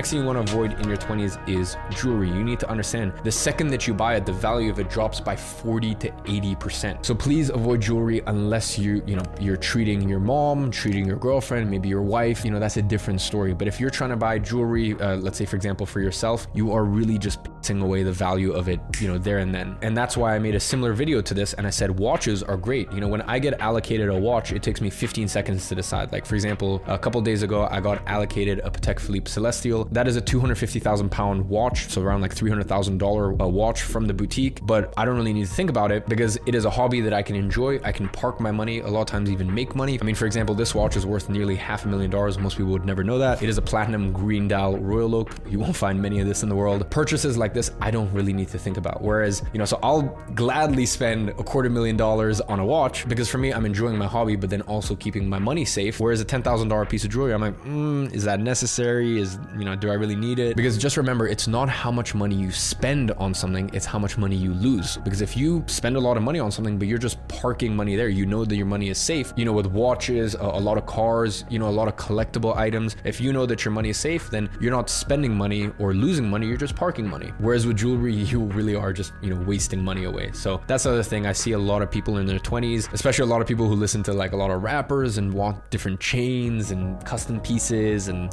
next thing you want to avoid in your 20s is jewelry. You need to understand the second that you buy it, the value of it drops by 40 to 80%. So please avoid jewelry unless you're treating your mom, treating your girlfriend, maybe your wife, that's a different story. But if you're trying to buy jewelry, let's say for example for yourself, you are really just pissing away the value of it, there and then. And that's why I made a similar video to this and I said watches are great. When I get allocated a watch, it takes me 15 seconds to decide. Like for example, a couple days ago, I got allocated a Patek Philippe Celestial. That is a 250,000 pound watch, so around like $300,000 watch from the boutique. But I don't really need to think about it because it is a hobby that I can enjoy. I can park my money, a lot of times even make money. I mean, for example, this watch is worth nearly $500,000. Most people would never know that. It is a platinum green dial royal oak. You won't find many of this in the world. Purchases like this, I don't really need to think about. Whereas, so I'll gladly spend $250,000 on a watch because for me, I'm enjoying my hobby, but then also keeping my money safe. Whereas a $10,000 piece of jewelry, I'm like, is that necessary? Do I really need it? Because just remember, it's not how much money you spend on something, it's how much money you lose. Because if you spend a lot of money on something, but you're just parking money there, you know that your money is safe. With watches, a lot of cars, a lot of collectible items, if you know that your money is safe, then you're not spending money or losing money, you're just parking money. Whereas with jewelry, you really are just, wasting money away. So that's the other thing. I see a lot of people in their 20s, especially a lot of people who listen to like a lot of rappers and want different chains and custom pieces and,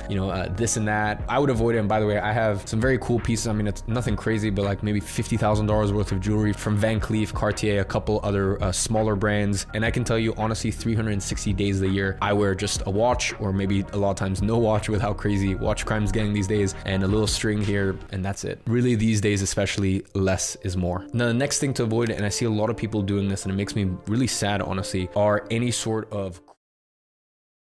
this and that. I would avoid it. And by the way, I have some very cool pieces. I mean, it's nothing crazy, but like maybe $50,000 worth of jewelry from Van Cleef, Cartier, a couple other smaller brands. And I can tell you honestly, 360 days of the year, I wear just a watch or maybe a lot of times no watch with how crazy watch crime's getting these days and a little string here. And that's it. Really these days, especially less is more. Now, the next thing to avoid, and I see a lot of people doing this and it makes me really sad, honestly, are any sort of